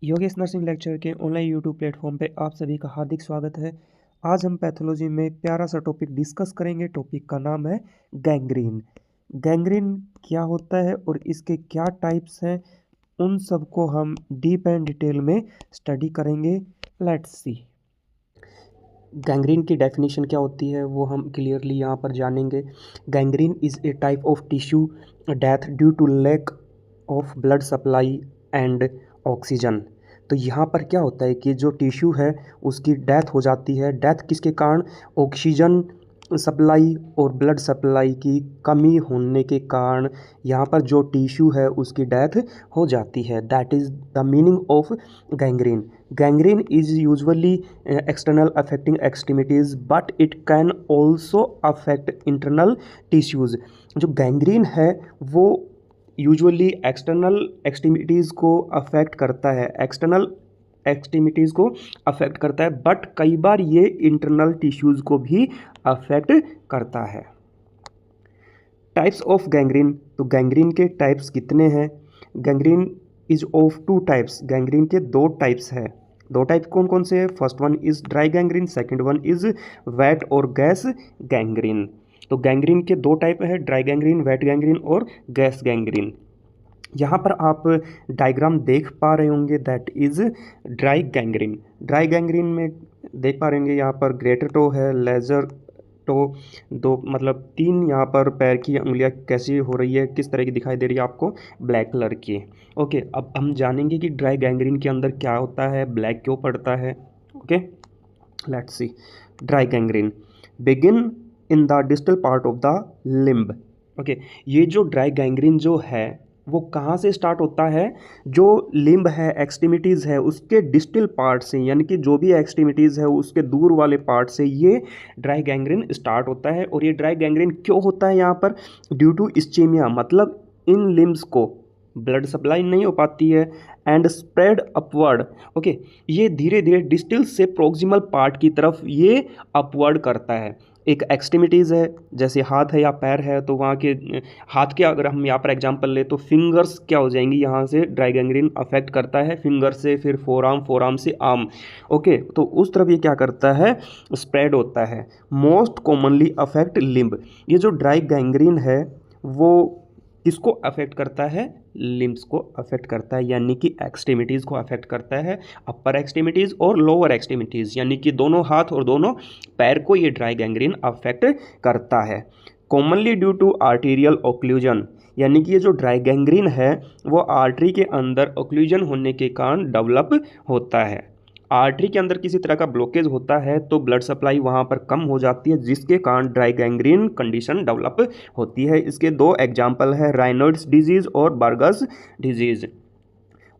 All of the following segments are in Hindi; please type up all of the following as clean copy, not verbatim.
योगेश नर्सिंग लेक्चर के ऑनलाइन यूट्यूब प्लेटफॉर्म पे आप सभी का हार्दिक स्वागत है। आज हम पैथोलॉजी में प्यारा सा टॉपिक डिस्कस करेंगे। टॉपिक का नाम है गैंग्रीन। गैंग्रीन क्या होता है और इसके क्या टाइप्स हैं, उन सबको हम डीप एंड डिटेल में स्टडी करेंगे। Let's see. गैंग्रीन की डेफिनेशन क्या होती है वो हम क्लियरली यहाँ पर जानेंगे। Gangrene is a type of tissue death due to lack of blood supply and oxygen. तो यहाँ पर क्या होता है कि जो टिश्यू है उसकी डेथ हो जाती है। डेथ किसके कारण? ऑक्सीजन सप्लाई और ब्लड सप्लाई की कमी होने के कारण यहाँ पर जो टिश्यू है उसकी डेथ हो जाती है। That is the meaning of gangrene. Gangrene is usually external affecting extremities but it can also affect internal tissues. जो गैंग्रीन है वो यूजुअली एक्सटर्नल एक्सट्रीमिटीज़ को अफेक्ट करता है, एक्सटर्नल एक्सट्रीमिटीज़ को अफेक्ट करता है, बट कई बार ये इंटरनल टिश्यूज़ को भी अफेक्ट करता है। Types of gangrene. तो गैंग्रीन के टाइप्स कितने हैं? Gangrene is of two types. Gangrene के दो टाइप्स हैं। दो टाइप कौन कौन से हैं? First one is dry gangrene, second one is wet और गैस गैंग्रीन। तो गैंग्रीन के दो टाइप है, ड्राई गैंग्रीन, वेट गैंग्रीन और गैस गैंग्रीन। यहाँ पर आप डायग्राम देख पा रहे होंगे, that is dry gangrene. Dry gangrene में देख पा रहे होंगे यहाँ पर ग्रेटर टो है, लेजर टो, दो मतलब तीन यहाँ पर पैर की उंगलियाँ कैसी हो रही है, किस तरह की दिखाई दे रही है आपको? ब्लैक कलर की। ओके, अब हम जानेंगे कि ड्राई गैंग्रीन के अंदर क्या होता है, ब्लैक क्यों पड़ता है। Okay, let's see. Dry gangrene begin in the distal part of the limb. Okay, ये जो ड्राई गैंग्रीन जो है वो कहाँ से स्टार्ट होता है? जो लिम्ब है, एक्सट्रीमिटीज़ है, उसके डिस्टल पार्ट से, यानी कि जो भी एक्सट्रीमिटीज़ है उसके दूर वाले पार्ट से ये ड्राई गैंग्रीन स्टार्ट होता है। और ये ड्राई गैंग्रीन क्यों होता है यहाँ पर? ड्यू टू इस्चेमिया, मतलब इन लिम्ब्स को ब्लड सप्लाई नहीं हो पाती है एंड स्प्रेड अपवर्ड। ओके, ये धीरे धीरे डिस्टल से प्रोक्सिमल पार्ट की तरफ ये अपवर्ड करता है। एक एक्सट्रीमिटीज़ है, जैसे हाथ है या पैर है, तो वहाँ के हाथ के अगर हम यहाँ पर एग्जांपल ले तो फिंगर्स क्या हो जाएंगी, यहाँ से ड्राई गैंग्रीन अफेक्ट करता है, फिंगर से फिर फोर आर्म से आर्म। ओके, तो उस तरफ ये क्या करता है? स्प्रेड होता है। Most commonly affect limb. ये जो ड्राई गैंग्रीन है वो किसको अफेक्ट करता है? लिम्ब्स को अफेक्ट करता है, यानी कि एक्सट्रीमिटीज़ को अफेक्ट करता है। अपर एक्सट्रीमिटीज़ और लोअर एक्सट्रीमिटीज़, यानी कि दोनों हाथ और दोनों पैर को ये ड्राई गैंग्रीन अफेक्ट करता है। Commonly due to arterial occlusion, यानी कि ये जो ड्राई गैंग्रीन है वो आर्टरी के अंदर ओक्लूजन होने के कारण डेवलप होता है। आर्टरी के अंदर किसी तरह का ब्लॉकेज होता है तो ब्लड सप्लाई वहाँ पर कम हो जाती है, जिसके कारण ड्राई गैंग्रीन कंडीशन डेवलप होती है। इसके दो एग्जाम्पल है, रायनॉइड्स डिजीज़ और Burgess disease.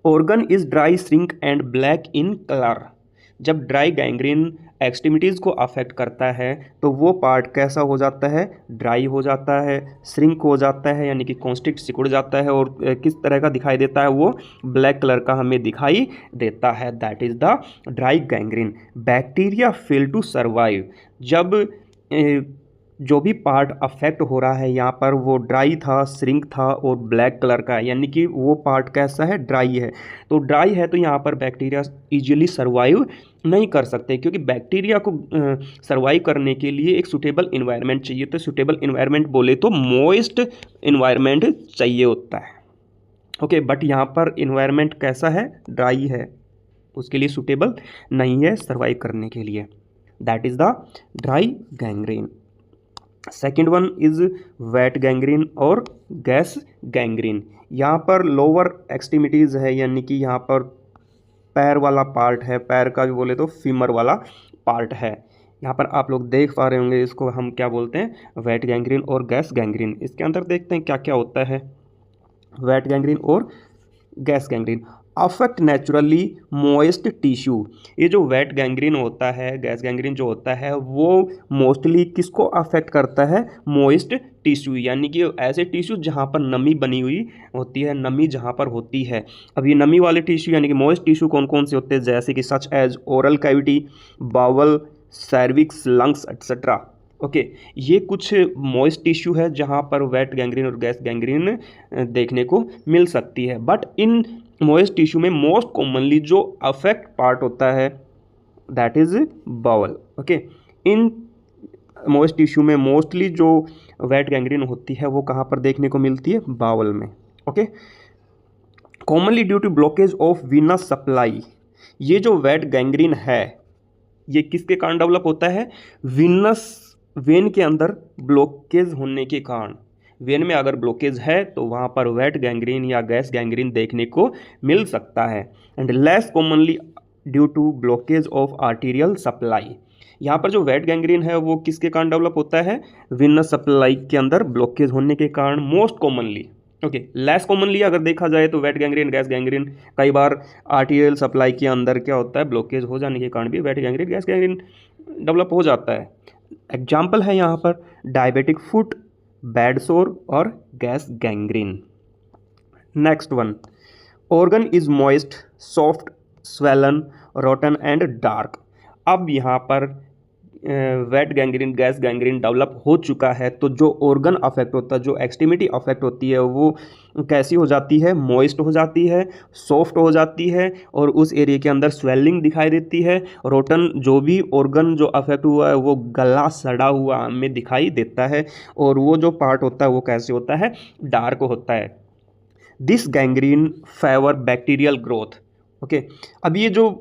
Organ is dry, shrink and black in colour. जब ड्राई गैंग्रीन एक्सट्रीमिटीज़ को अफेक्ट करता है तो वो पार्ट कैसा हो जाता है? ड्राई हो जाता है, श्रिंक हो जाता है, यानी कि कॉन्स्ट्रिक्ट, सिकुड़ जाता है, और किस तरह का दिखाई देता है? वो ब्लैक कलर का हमें दिखाई देता है। That is the dry gangrene. Bacteria fail to survive. जब जो भी पार्ट अफेक्ट हो रहा है यहाँ पर वो ड्राई था, श्रिंक था और ब्लैक कलर का है, यानी कि वो पार्ट कैसा है? ड्राई है। तो ड्राई है तो यहाँ पर बैक्टीरिया इजीली सर्वाइव नहीं कर सकते, क्योंकि बैक्टीरिया को सर्वाइव करने के लिए एक सूटेबल इन्वायरमेंट चाहिए। तो सूटेबल इन्वायरमेंट बोले तो मॉइस्ट इन्वायरमेंट चाहिए होता है। ओके, बट यहाँ पर इन्वायरमेंट कैसा है? ड्राई है, उसके लिए सूटेबल नहीं है सर्वाइव करने के लिए। That is the dry gangrene. Second one is wait gangrene और गैस गैंग्रीन। यहाँ पर लोअर एक्सट्रीमिटीज़ है, यानी कि यहाँ पर पैर वाला पार्ट है, पैर का भी बोले तो फीमर वाला पार्ट है। यहाँ पर आप लोग देख पा रहे होंगे, इसको हम क्या बोलते हैं? वेट गैंग्रीन और गैस गैंग्रीन। इसके अंदर देखते हैं क्या क्या होता है। वेट गैंग्रीन और gas gangrene affect naturally moist tissue. ये जो वेट गैंग्रीन होता है, गैस गैंग्रीन जो होता है, वो मोस्टली किसको अफेक्ट करता है? मॉइस्ट टिश्यू, यानी कि ऐसे टिश्यू जहाँ पर नमी बनी हुई होती है, नमी जहाँ पर होती है। अब ये नमी वाले टिश्यू यानी कि मॉइस्ट टिश्यू कौन कौन से होते हैं? जैसे कि such as oral cavity, bowel, cervix, lungs etcetera. Okay, ये कुछ मॉइस्ट टिश्यू है जहाँ पर वेट गैंग्रीन और गैस गैंग्रीन देखने को मिल सकती है। बट इन मोइस्ट टिश्यू में मोस्ट कॉमनली जो अफेक्ट पार्ट होता है that is bowel. Okay, in moist tissue में मोस्टली जो वेट गैंग्रीन होती है वो कहाँ पर देखने को मिलती है? बाउल में। Okay, commonly due to blockage of venous supply. ये जो वेट गैंग्रीन है ये किसके कारण डेवलप होता है? वेन के अंदर ब्लॉकेज होने के कारण। वेन में अगर ब्लॉकेज है तो वहाँ पर वेट गैंग्रीन या गैस गैंग्रीन देखने को मिल सकता है। And less commonly due to blockage of arterial supply. यहाँ पर जो वेट गैंग्रीन है वो किसके कारण डेवलप होता है? वेनस सप्लाई के अंदर ब्लॉकेज होने के कारण most commonly. Okay, less commonly अगर देखा जाए तो वेट गैंग्रीन, गैस गैंग्रीन कई बार आर्टीरियल सप्लाई के अंदर क्या होता है? ब्लॉकेज हो जाने के कारण भी wait gangrene, gas gangrene develop हो जाता है। एग्जाम्पल है यहाँ पर डायबिटिक फुट, बैड सोर और gas gangrene. Next one, organ is moist, soft, swollen, rotten and dark. अब यहाँ पर wet gangrene, gas gangrene develop हो चुका है तो जो ऑर्गन अफेक्ट होता है, जो एक्सट्रीमिटी अफेक्ट होती है वो कैसी हो जाती है? मॉइस्ट हो जाती है, सॉफ्ट हो जाती है और उस एरिया के अंदर स्वेलिंग दिखाई देती है। रोटन, जो भी ऑर्गन जो अफेक्ट हुआ है वो गला सड़ा हुआ हमें दिखाई देता है और वो जो पार्ट होता है वो कैसे होता है? डार्क होता है। This gangrene favour bacterial growth. Okay, अब ये जो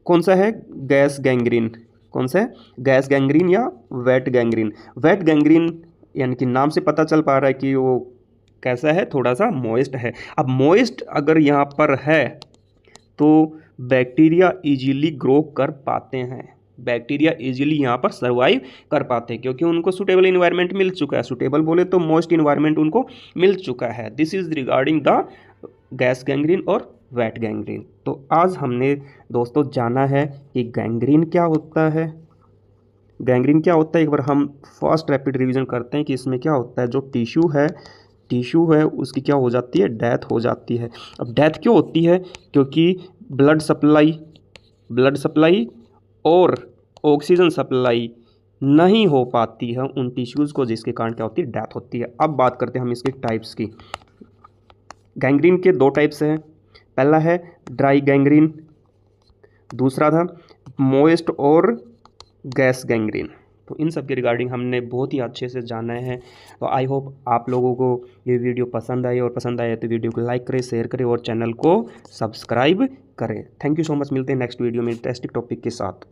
कौन सा है? Gas gangrene. कौन सा है? गैस गैंग्रीन या वेट गैंग्रीन। वेट गैंग्रीन यानी कि नाम से पता चल पा रहा है कि वो कैसा है? थोड़ा सा मॉइस्ट है। अब मॉइस्ट अगर यहाँ पर है तो बैक्टीरिया इजीली ग्रो कर पाते हैं, बैक्टीरिया इजीली यहाँ पर सर्वाइव कर पाते हैं क्योंकि उनको सूटेबल इन्वायरमेंट मिल चुका है। सूटेबल बोले तो मॉइस्ट इन्वायरमेंट उनको मिल चुका है। This is regarding the gas gangrene और वेट गैंग्रीन। तो आज हमने दोस्तों जाना है कि गैंग्रीन क्या होता है, गैंग्रीन क्या होता है। एक बार हम फर्स्ट रैपिड रिवीजन करते हैं कि इसमें क्या होता है। जो टिश्यू है उसकी क्या हो जाती है? डेथ हो जाती है। अब डेथ क्यों होती है? क्योंकि ब्लड सप्लाई और ऑक्सीजन सप्लाई नहीं हो पाती है उन टिश्यूज़ को, जिसके कारण क्या होती है? डेथ होती है। अब बात करते हैं हम इसके टाइप्स की। गैंग्रीन के दो टाइप्स हैं। पहला है ड्राई गैंग्रीन, दूसरा था मॉइस्ट और गैस गैंग्रीन। तो इन सब के रिगार्डिंग हमने बहुत ही अच्छे से जाना है। तो आई होप आप लोगों को ये वीडियो पसंद आई, और पसंद आए तो वीडियो को लाइक करें, शेयर करें और चैनल को सब्सक्राइब करें। Thank you so much. मिलते हैं नेक्स्ट वीडियो में इंटरेस्टिंग टॉपिक के साथ।